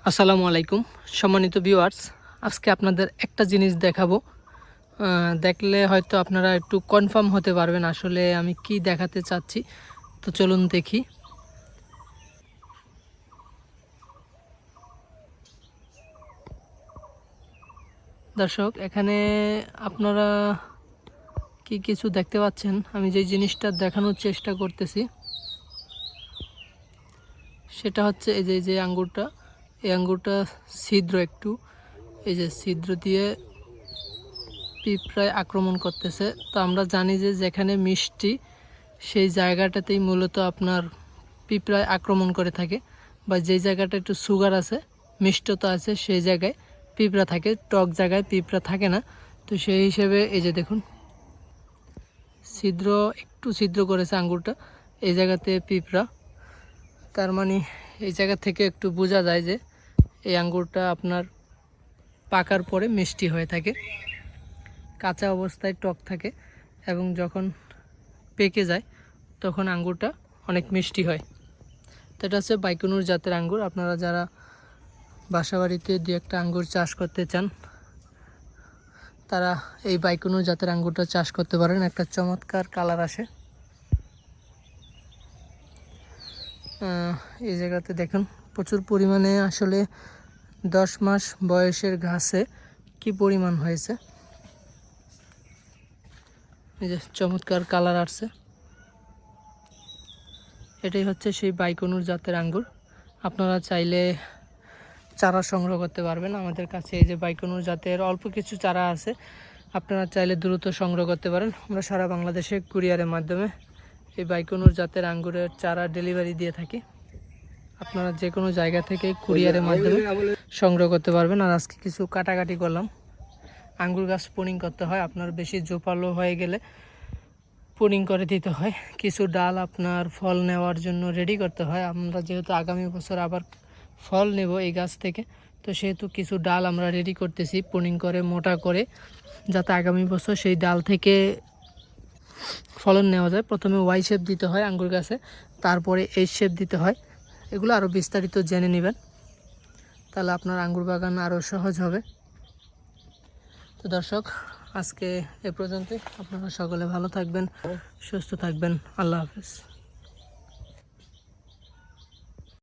আসসালামু আলাইকুম সম্মানিত ভিউয়ার্স, আজকে আপনাদের একটা জিনিস দেখাবো। দেখলে হয়তো আপনারা একটু কনফার্ম হতে পারবেন আসলে আমি কি দেখাতে চাচ্ছি। তো চলুন দেখি। দর্শক, এখানে আপনারা কি কিছু দেখতে পাচ্ছেন? আমি যে জিনিসটা দেখানোর চেষ্টা করতেছি সেটা হচ্ছে এই যে আঙ্গুরটা, এই আঙ্গুরটা ছিদ্র একটু, এই যে ছিদ্র দিয়ে পিঁপড়ায় আক্রমণ করতেছে। তো আমরা জানি যে যেখানে মিষ্টি সেই জায়গাটাতেই মূলত আপনার পিঁপড়ায় আক্রমণ করে থাকে, বা যেই জায়গাটা একটু সুগার আছে, মিষ্টতা আছে, সেই জায়গায় পিঁপড়া থাকে, টক জায়গায় পিঁপড়া থাকে না। তো সেই হিসেবে এই যে দেখুন, ছিদ্র একটু ছিদ্র করেছে আঙ্গুরটা, এই জায়গাতে পিঁপড়া। তার মানে এই জায়গা থেকে একটু বোঝা যায় যে এই আঙ্গুরটা আপনার পাকার পরে মিষ্টি হয়ে থাকে, কাঁচা অবস্থায় টক থাকে, এবং যখন পেকে যায় তখন আঙ্গুরটা অনেক মিষ্টি হয়। তো এটা হচ্ছে বাইকুনুর জাতের আঙ্গুর। আপনারা যারা বাসাবাড়িতে দু একটা আঙ্গুর চাষ করতে চান তারা এই বাইকুনুর জাতের আঙ্গুরটা চাষ করতে পারেন। একটা চমৎকার কালার আসে। এই জায়গাতে দেখুন প্রচুর পরিমাণে আসলে 10 মাস বয়সের ঘাসে কি পরিমাণ হয়েছে। এই যে চমৎকার কালার আসছে, এটাই হচ্ছে সেই বাইকুনুর জাতের আঙ্গুর। আপনারা চাইলে চারা সংগ্রহ করতে পারবেন আমাদের কাছে। এই যে বাইকুনুর জাতের অল্প কিছু চারা আছে, আপনারা চাইলে দ্রুত সংগ্রহ করতে পারেন। আমরা সারা বাংলাদেশে কুরিয়ারের মাধ্যমে এই বাইকুনুর জাতের আঙ্গুরের চারা ডেলিভারি দিয়ে থাকি। আপনারা যে কোনো জায়গা থেকে কুরিয়ারের মাধ্যমে সংগ্রহ করতে পারবেন। আর আজকে কিছু কাটাকাটি করলাম। আঙ্গুর গাছ পুনিং করতে হয়, আপনার বেশি জোপালো হয়ে গেলে পুনিং করে দিতে হয়। কিছু ডাল আপনার ফল নেওয়ার জন্য রেডি করতে হয়। আমরা যেহেতু আগামী বছর আবার ফল নেব এই গাছ থেকে, তো সেহেতু কিছু ডাল আমরা রেডি করতেছি পুনিং করে মোটা করে, যাতে আগামী বছর সেই ডাল থেকে ফলন নেওয়া যায়। প্রথমে ওয়াই শেপ দিতে হয় আঙ্গুর গাছে, তারপরে এই শেপ দিতে হয়। এগুলো আরও বিস্তারিত জেনে নেবেন, তাহলে আপনার আঙ্গুর বাগান আরও সহজ হবে। তো দর্শক, আজকে এ পর্যন্তই। আপনারা সকলে ভালো থাকবেন, সুস্থ থাকবেন। আল্লাহ হাফেজ।